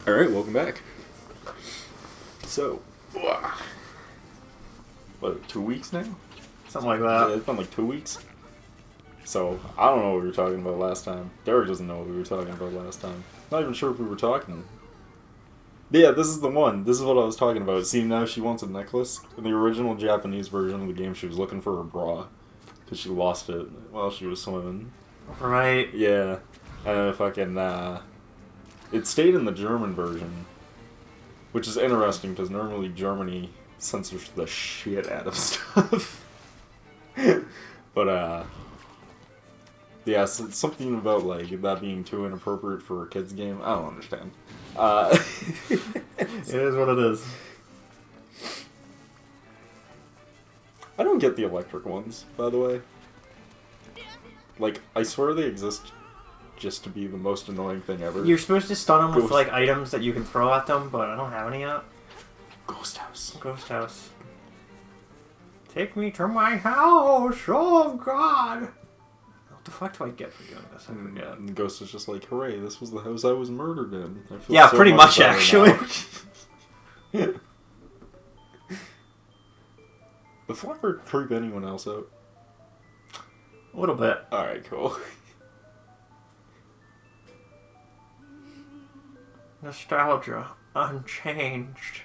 Alright, welcome back. So, what, 2 weeks now? Something like that. Yeah, it's been like 2 weeks. So, I don't know what we were talking about last time. Derek doesn't know what we were talking about last time. Not even sure if we were talking. Yeah, this is the one. This is what I was talking about. See, now she wants a necklace. In the original Japanese version of the game, she was looking for her bra. Because she lost it while she was swimming. Right. Yeah. And fucking, it stayed in the German version. Which is interesting, because normally Germany censors the shit out of stuff. But, yeah, so something about, like, that being too inappropriate for a kid's game. I don't understand. It is what it is. I don't get the electric ones, by the way. Like, I swear they exist just to be the most annoying thing ever. You're supposed to stun them with, like, items that you can throw at them, but I don't have any yet. Ghost house. Ghost house. Take me to my house! Oh, God! What the fuck do I get for doing this? I forget. And the ghost is just like, hooray, this was the house I was murdered in. I feel Yeah, so pretty much, better actually. now. The flower creep anyone else out? A little bit. Alright, cool. Nostalgia. Unchanged.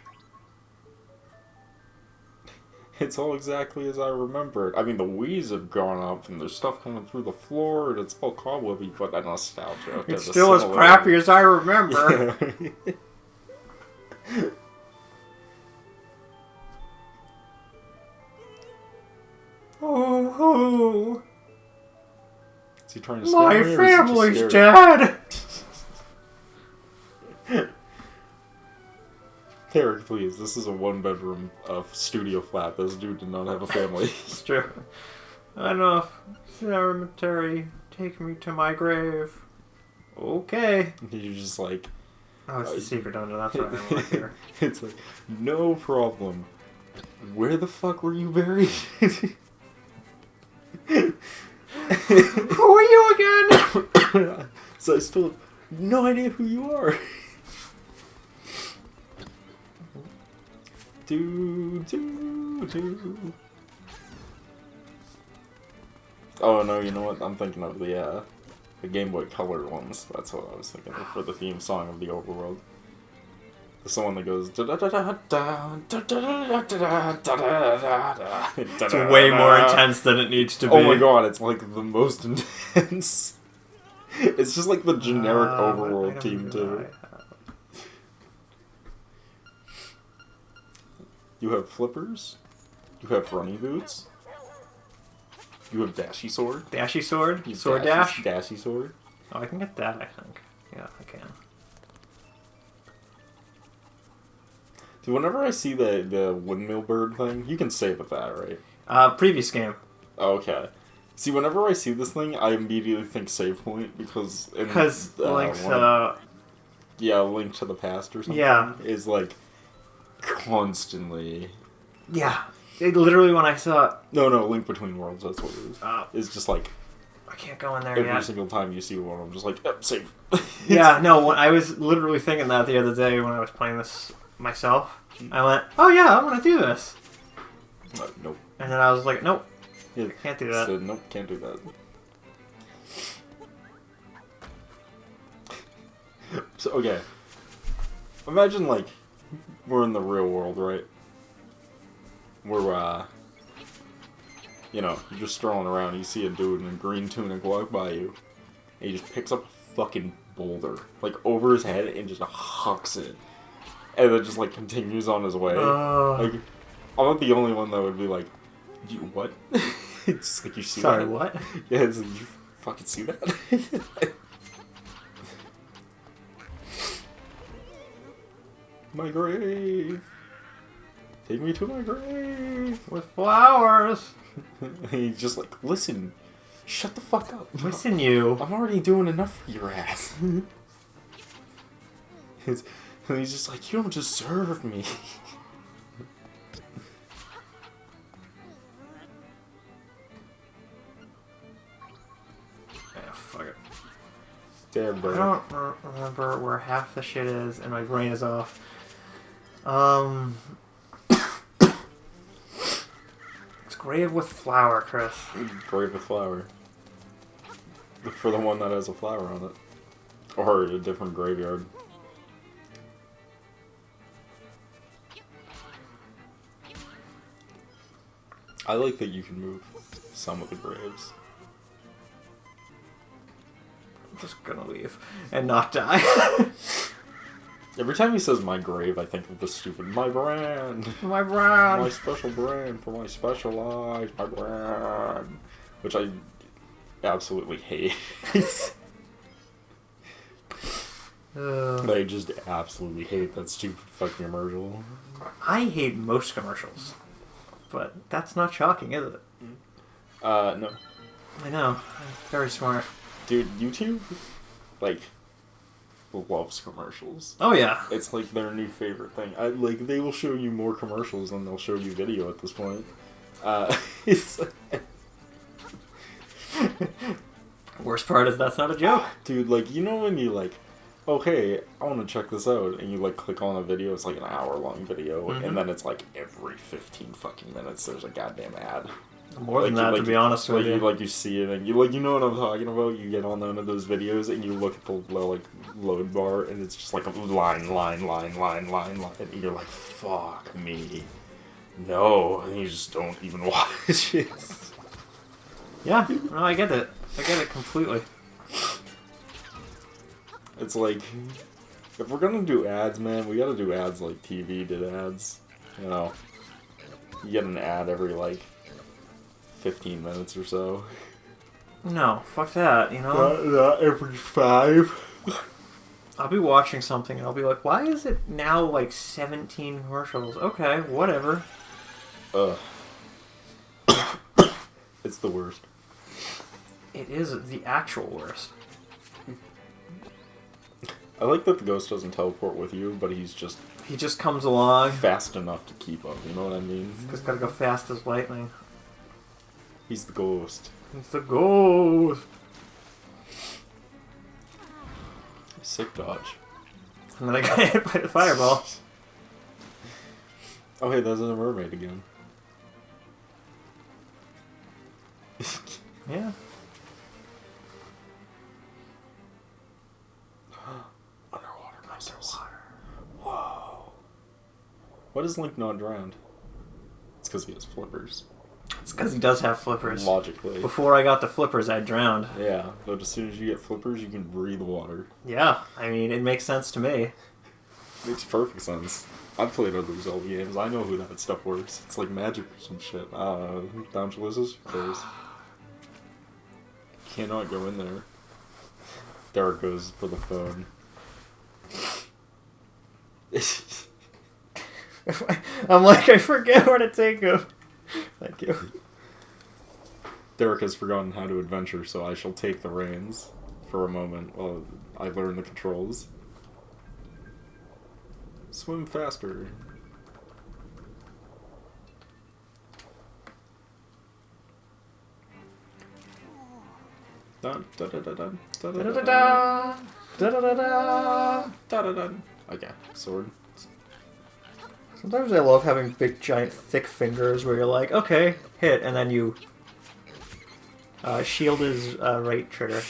It's all exactly as I remembered. I mean, the weeds have gone up, and there's stuff coming through the floor, and it's all cobwebby, but that nostalgia. It's still as crappy as I remember. Oh, Is he trying to scare me, or is he my just family's scared? dead! Derek, please, this is a one-bedroom studio flat. This dude did not have a family. It's true. Enough. Cemetery. Take me to my grave. Okay. You're just like... Oh, it's the secret dungeon. That's what I like here. It's like, no problem. Where the fuck were you buried? Who are you again? So I still have no idea who you are. Oh no, you know what? I'm thinking of the Game Boy Color ones. That's what I was thinking of for the theme song of the overworld. It's the one that goes. It's way more intense than it needs to be. Oh my god, it's like the most intense. It's just like the generic overworld theme too. You have flippers. You have runny boots. You have dashy sword. Dashy sword? Sword dash? Dashy sword. Oh, I can get that, I think. Yeah, I can. Dude, whenever I see the windmill bird thing, you can save with that, right? Previous game. Okay. See, whenever I see this thing, I immediately think save point because... Because Link's, yeah, Link to the Past or something. Yeah. Is, like, constantly... Yeah. It literally, when I saw it... No, Link Between Worlds, that's what it is. It's just, like... I can't go in there every yet. single time you see one, I'm just like, yep, save. Yeah, no, I was literally thinking that the other day when I was playing this myself. I went, oh yeah, I want to do this. Nope. And then I was like, nope. Yeah, can't do that. Said, nope, can't do that. So, okay. Imagine, like, we're in the real world, right? We're, you know, you're just strolling around, you see a dude in a green tunic walk by you, and he just picks up a fucking boulder, like, over his head, and just hucks it. And then just, like, continues on his way. Like, I'm not the only one that would be like, you what? It's like, you see Sorry, that? what? Yeah, it's like, you fucking see that? My grave. Take me to my grave. With flowers. He's just like, listen, shut the fuck up. Listen, you. I'm already doing enough for your ass. And he's just like, you don't deserve me. Yeah, fuck it. Damn, bro. I don't remember where half the shit is, and my brain is off. It's grave with flower, Chris. Grave with flower. Look for the one that has a flower on it. Or a different graveyard. I like that you can move some of the graves. I'm just gonna leave and not die. Every time he says my grave, I think of the stupid my brand. My brand. My special brand for my specialized, my brand. Which I absolutely hate. I just absolutely hate that stupid fucking commercial. I hate most commercials. But that's not shocking, is it? No. I know. Very smart. Dude, YouTube, like, loves commercials. Oh, yeah. It's like their new favorite thing. Like, they will show you more commercials than they'll show you video at this point. It's... Worst part is that's not a joke. Dude, like, you know when you, like, oh, hey, I want to check this out, and you, like, click on a video, it's like an hour-long video, and then it's, like, every 15 fucking minutes there's a goddamn ad. More than that, to be honest with you. Like, you see it, and you know what I'm talking about? You get on one of those videos, and you look at the, like, load bar, and it's just like a line, and you're like, fuck me. No, and you just don't even watch it. Yeah, no, I get it. I get it completely. It's like, if we're gonna do ads, man, we gotta do ads like TV did ads. You know, you get an ad every, like, 15 minutes or so. No, fuck that, you know? Not every 5. I'll be watching something and I'll be like, why is it now like 17 commercials? Okay, whatever. Ugh. It's the worst. It is the actual worst. I like that the ghost doesn't teleport with you, but he just comes along. fast enough to keep up, you know what I mean? Just gotta go fast as lightning. He's the ghost. It's the ghost! Sick dodge. And then I got hit by the fireball. Oh hey, there's a mermaid again. Yeah. Underwater muscles. Whoa. Why does Link not drowned? It's because he has flippers. It's because he does have flippers. Logically. Before I got the flippers, I drowned. Yeah, but as soon as you get flippers, you can breathe water. Yeah, I mean, it makes sense to me. Makes perfect sense. I've played other Zelda games. I know who that stuff works. It's like magic or some shit. Down Chalices? There's... Cannot go in there. Derek goes for the phone. I'm like, I forget where to take him. Thank you. Derek has forgotten how to adventure, so I shall take the reins for a moment while I learn the controls. Swim faster. Dun, da, da, da, dun, da, da, da, da, Da da da da. da, da, dun. Okay, sword. Sometimes I love having big, giant, thick fingers where you're like, okay, hit, and then you... shield is right trigger.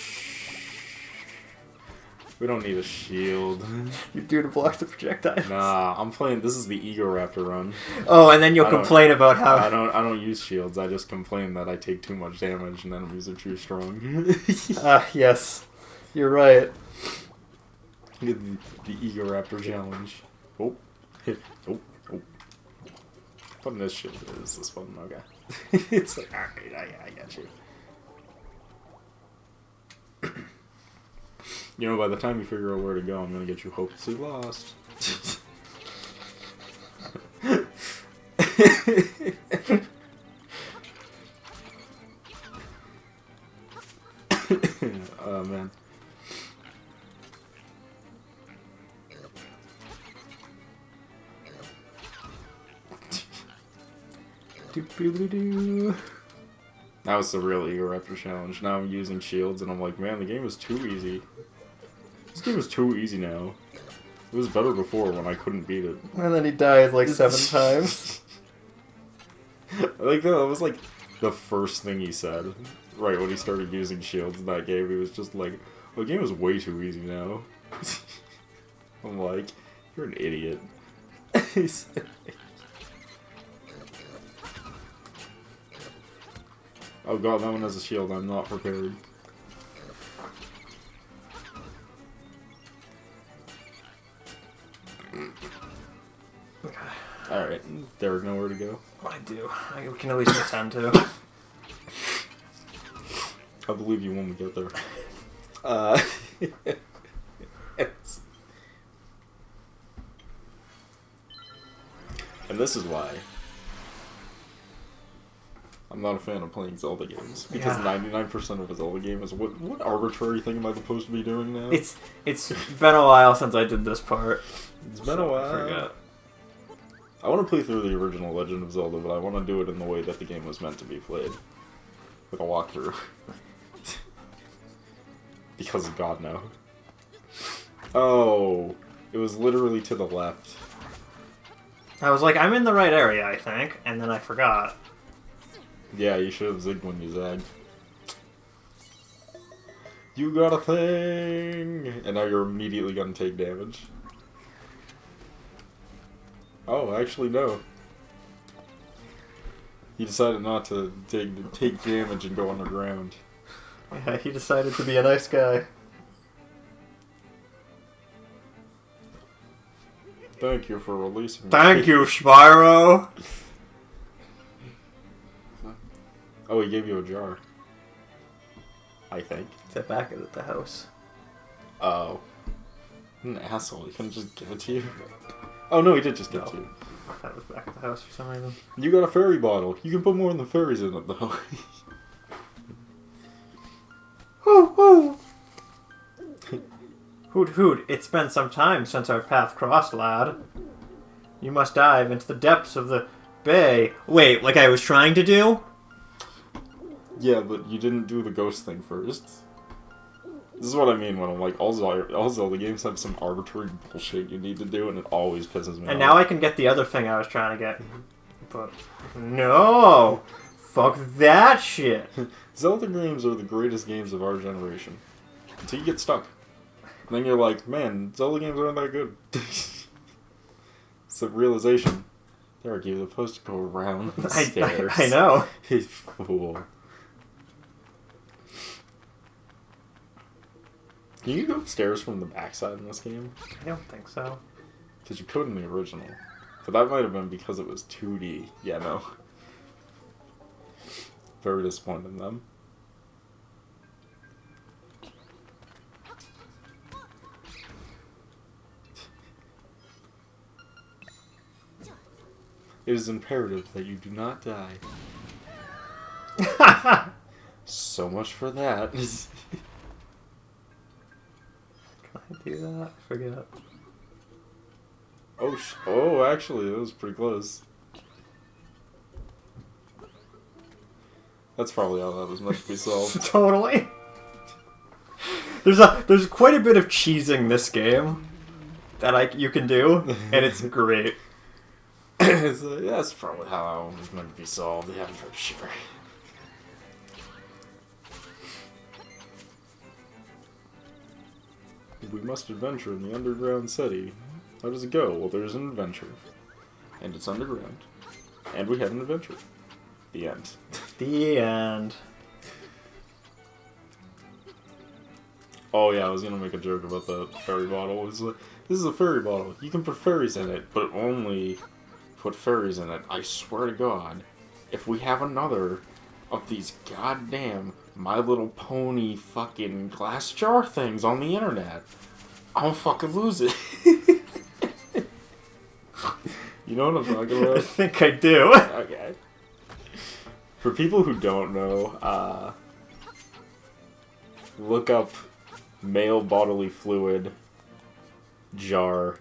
We don't need a shield. You do to block the projectiles. Nah, I'm playing. This is the Ego Raptor run. Oh, and then you'll complain about how... I don't use shields. I just complain that I take too much damage and enemies are too strong. Yes. You're right. The Ego Raptor challenge. Oh. Oh. Oh. What this shield is this one? Okay. It's like, alright, I got you. You know, by the time you figure out where to go, I'm gonna get you hopelessly lost. Oh, man. That was the real Ego Raptor challenge. Now I'm using shields, and I'm like, man, the game is too easy. game is too easy now. It was better before when I couldn't beat it. And then he died like 7 times. Like, that was like the first thing he said. Right when he started using shields in that game, he was just like, well, the game is way too easy now. I'm like, you're an idiot. Oh god, that one has a shield. I'm not prepared. Alright, Derek, nowhere to go. I do. We can at least pretend to. I believe you when we get there. And this is why I'm not a fan of playing Zelda games, because 99% of a Zelda game is what arbitrary thing am I supposed to be doing now? It's been a while since I did this part. It's been a while. I forgot. I want to play through the original Legend of Zelda, but I want to do it in the way that the game was meant to be played, with a walkthrough. Because God no. Oh, it was literally to the left. I was like, I'm in the right area, I think, and then I forgot. Yeah, you should have zigged when you zagged. You got a thing! And now you're immediately gonna take damage. Oh, actually no. He decided not to take damage and go underground. Yeah, he decided to be a nice guy. Thank you for releasing me. Thank you, Spyro! Oh, he gave you a jar. I think. Is that back at the house? Oh. An asshole. He couldn't just give it to you. Oh no, he did just give it to you. That was back at the house for some reason. You got a fairy bottle. You can put more than the fairies in it, though. Hoo hoo! Hoot hoot, it's been some time since our path crossed, lad. You must dive into the depths of the bay. Wait, like I was trying to do? Yeah, but you didn't do the ghost thing first. This is what I mean when I'm like, all Zelda games have some arbitrary bullshit you need to do, and it always pisses me off. And now I can get the other thing I was trying to get. But, no! Fuck that shit! Zelda games are the greatest games of our generation. Until you get stuck. And then you're like, man, Zelda games aren't that good. It's the realization. Derek, you're supposed to go around the stairs. I know. You fool. Can you go upstairs from the backside in this game? I don't think so. Because you could in the original. But that might have been because it was 2D. Yeah, no. Very disappointed in them. It is imperative that you do not die. So much for that. Can I do that? I forget. Oh, actually, that was pretty close. That's probably how that was meant to be solved. Totally. There's quite a bit of cheesing this game that you can do, and it's great. Yeah, that's probably how that was meant to be solved. Yeah, for sure. We must adventure in the underground city. How does it go? Well, there's an adventure. And it's underground. And we had an adventure. The end. The end. Oh yeah, I was gonna make a joke about the fairy bottle. This is a fairy bottle. You can put fairies in it, but only put fairies in it. I swear to God, if we have another of these goddamn My Little Pony fucking glass jar things on the internet, I'll fucking lose it. You know what I'm talking about? I think I do. Okay. For people who don't know, look up male bodily fluid jar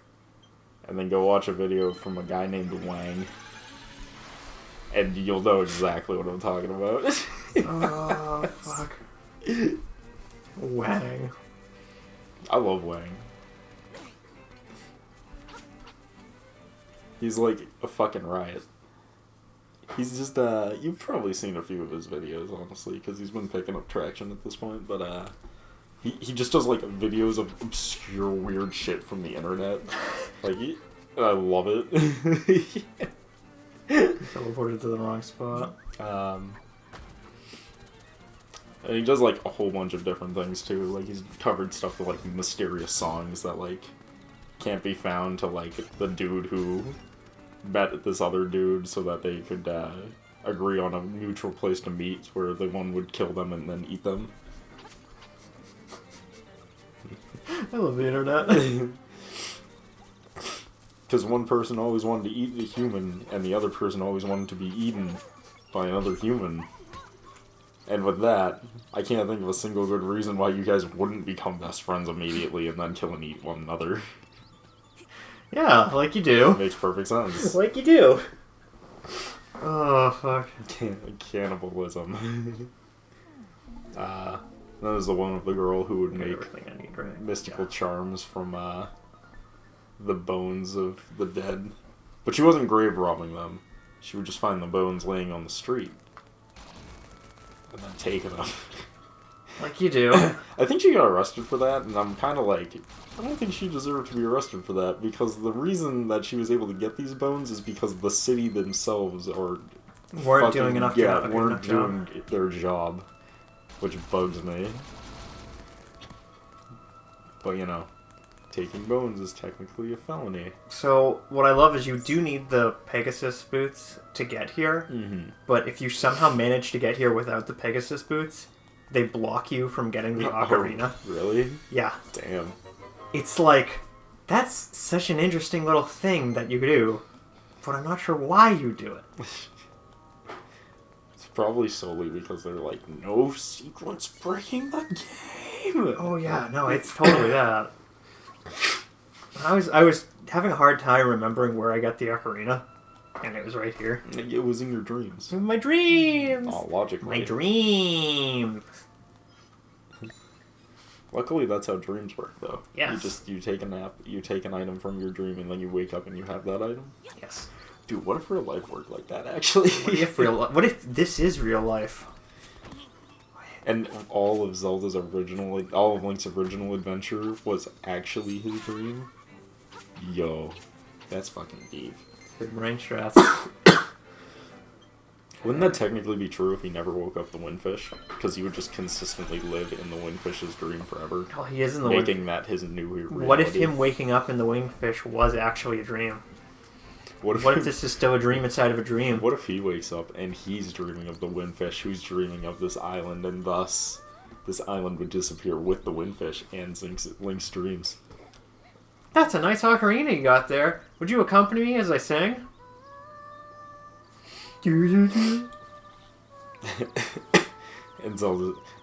and then go watch a video from a guy named Wang. And you'll know exactly what I'm talking about. Oh, fuck. Wang. I love Wang. He's like a fucking riot. He's just, you've probably seen a few of his videos, honestly, because he's been picking up traction at this point, but, he just does, like, videos of obscure, weird shit from the internet. Like, I love it. Teleported to the wrong spot. And he does, like, a whole bunch of different things, too. Like, he's covered stuff with, like, mysterious songs that, like, can't be found to, like, the dude who met this other dude so that they could, agree on a neutral place to meet where the one would kill them and then eat them. I love the internet. Because one person always wanted to eat the human, and the other person always wanted to be eaten by another human. And with that, I can't think of a single good reason why you guys wouldn't become best friends immediately and then kill and eat one another. Yeah, like you do. It makes perfect sense. Like you do. Oh, fuck. Cannibalism. That was the one with the girl who would make mystical charms from, the bones of the dead. But she wasn't grave robbing them. She would just find the bones laying on the street. And then take them. Like you do. I think she got arrested for that, and I'm kind of like, I don't think she deserved to be arrested for that, because the reason that she was able to get these bones is because the city themselves weren't doing enough job. weren't doing their job, which bugs me. But, you know, taking bones is technically a felony. So, what I love is you do need the Pegasus boots to get here, but if you somehow manage to get here without the Pegasus boots, they block you from getting the ocarina. Oh, really? Yeah. Damn. It's like, that's such an interesting little thing that you do, but I'm not sure why you do it. It's probably solely because they're like, no sequence breaking the game. Oh yeah, no, it's totally that. I was having a hard time remembering where I got the ocarina, and it was right here. It was in your dreams. My dreams! Oh, logically. My dreams! Luckily, that's how dreams work, though. Yes. You take a nap, you take an item from your dream, and then you wake up and you have that item? Yes. Dude, what if real life worked like that, actually? What if this is real life? And all of Link's original adventure was actually his dream? Yo, that's fucking deep. Good brain strats. Wouldn't that technically be true if he never woke up the Windfish? Because he would just consistently live in the Windfish's dream forever. Oh, he is in the making that his new reality. What if him waking up in the Wingfish was actually a dream? What if this is still a dream inside of a dream? What if he wakes up and he's dreaming of the Windfish, who's dreaming of this island, and thus this island would disappear with the Windfish and Link's dreams? That's a nice ocarina you got there. Would you accompany me as I sing? And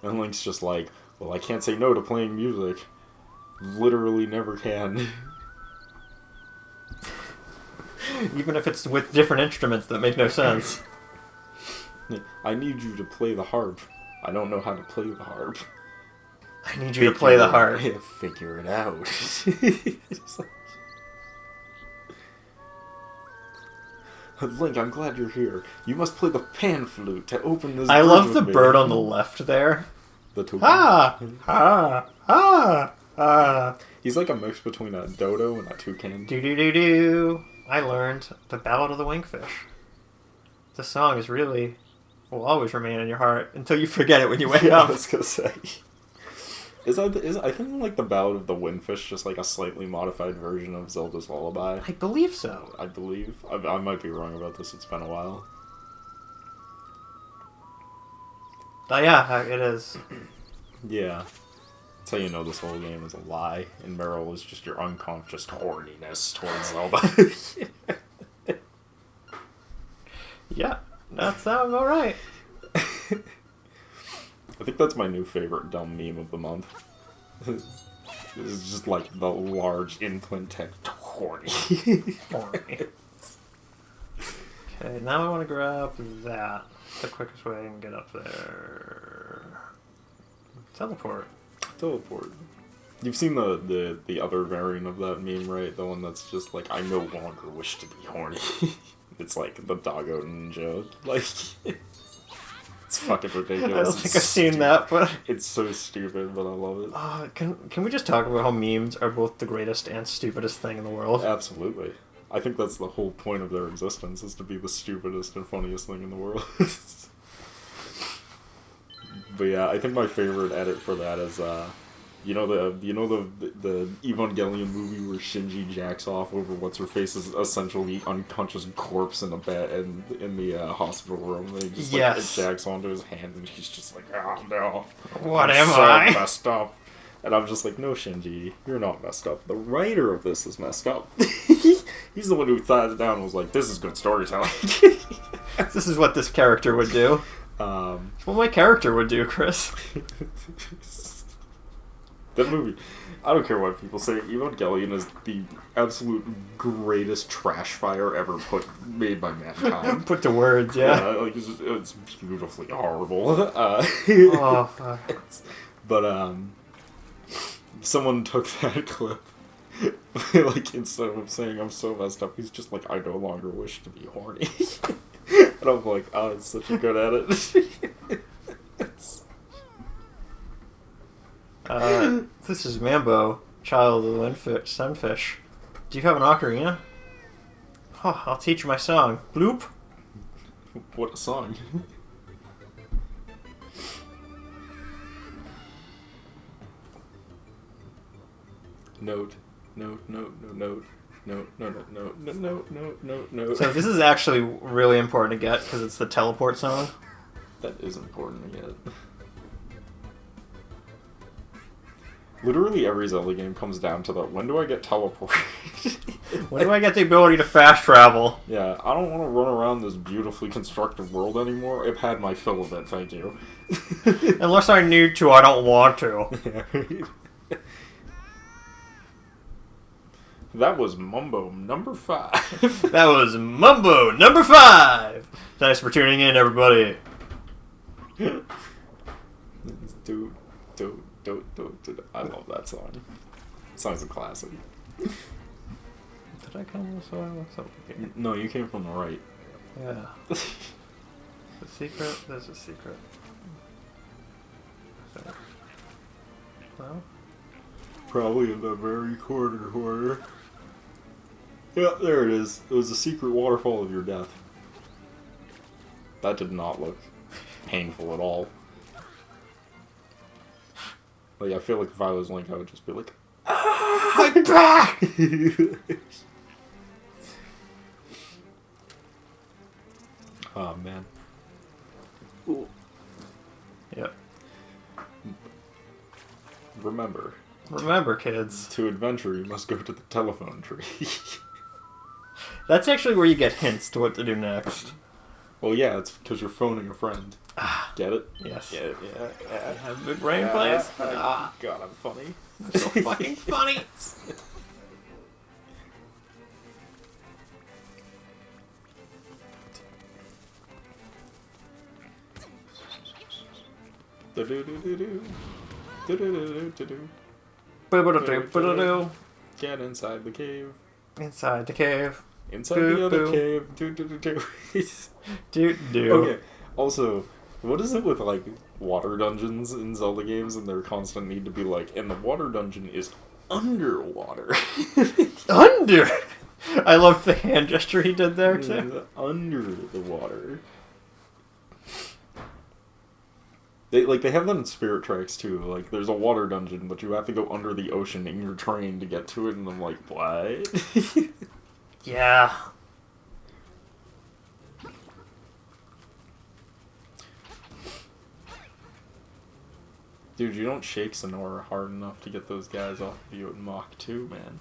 Link's just like, well, I can't say no to playing music. Literally never can. Even if it's with different instruments that make no sense. I need you to play the harp. I don't know how to play the harp. I need you to play the harp. Figure it out. Link, I'm glad you're here. You must play the pan flute to open this. I love the bird on the left there. The toucan. Ah! Ah! Ah! Ah! He's like a mix between a dodo and a toucan. Do. I learned the Ballad of the Wingfish. The song will always remain in your heart until you forget it when you wake up. I was gonna say. I think like the Ballad of the Windfish just like a slightly modified version of Zelda's Lullaby. I believe so. I believe. I might be wrong about this. It's been a while. Yeah, it is. Yeah. That's how you know this whole game is a lie, and Meryl is just your unconscious horniness towards Zelda. Yeah, that sounds alright. I think that's my new favorite dumb meme of the month. This is just like the large input text. Horny. Horny. Okay, now I want to grab that. The quickest way I can get up there. Teleport. You've seen the other variant of that meme, right? The one that's just like, I no longer wish to be horny. It's like the doggo ninja. Like, it's fucking ridiculous. I don't think I've seen that, but it's so stupid, but I love it. Can we just talk about how memes are both the greatest and stupidest thing in the world? Absolutely. I think that's the whole point of their existence, is to be the stupidest and funniest thing in the world. But yeah, I think my favorite edit for that is you know the Evangelion movie where Shinji jacks off over what's her face's essentially unconscious corpse in a bed in the hospital room, and he just like it jacks onto his hand, and he's just like, oh no, what I'm am so I? messed up. And I'm just like, no, Shinji, you're not messed up. The writer of this is messed up. He's the one who thought it down and was like, this is good storytelling. This is what this character would do. It's what my character would do, Chris. That movie, I don't care what people say, Evangelion is the absolute greatest trash fire ever made by mankind. Put to words, yeah. Like, it's beautifully horrible. Oh, fuck. But, someone took that clip, like, instead of saying I'm so messed up, he's just like, I no longer wish to be horny. And I'm like, oh, it's such a good edit. This is Mambo, child of the sunfish. Do you have an ocarina? Oh, I'll teach you my song. Bloop. What a song. Note. So this is actually really important to get because it's the teleport song. That is important to get. Literally every Zelda game comes down to that. When do I get teleported? When do I get the ability to fast travel? Yeah, I don't want to run around this beautifully constructed world anymore. I've had my fill of it, thank you. Unless I need to, I don't want to. Yeah. That was Mumbo number 5. That was Mumbo number 5. Thanks for tuning in, everybody. I love that song. That song's a classic. Did I come this way? What's up here? No, you came from the right. Yeah. The secret? There's a secret. Well? Probably in the very corner. Yeah, there it is. It was the secret waterfall of your death. That did not look painful at all. Like, I feel like if I was Link, I would just be like, ah, my back! Oh, man. Ooh. Yep. Remember, kids. to adventure, you must go to the telephone tree. That's actually where you get hints to what to do next. Well, yeah, it's because you're phoning a friend. Get it? Yes. Get it? Yeah. Have a big brain plays. God, I'm funny. I'm so fucking funny. Get inside the cave. Inside the cave. Inside the other cave. Okay. Also, what is it with like water dungeons in Zelda games and their constant need to be like, and the water dungeon is underwater. Under. I love the hand gesture he did there too. Under the water. They have that in Spirit Tracks too. Like, there's a water dungeon, but you have to go under the ocean in your train to get to it, and I'm like, what? Yeah. Dude, you don't shake Sonora hard enough to get those guys off of you at Mach 2, man.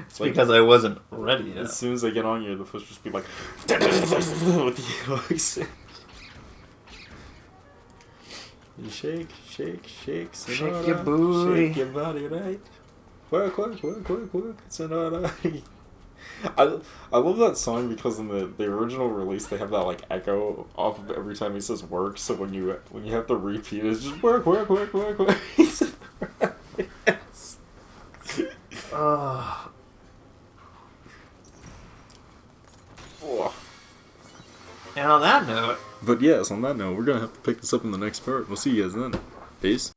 It's like, because I wasn't ready yet. As soon as they get on you, the foot just be like, with the hooks. You shake, Sonora. Shake your booty. Shake your body, right? Work, Sonora. I love that song because in the original release they have that like echo off of every time he says work, so when you have to repeat it's just work. Ugh. Oh. And on that note... But yes, on that note, we're gonna have to pick this up in the next part. We'll see you guys then. Peace.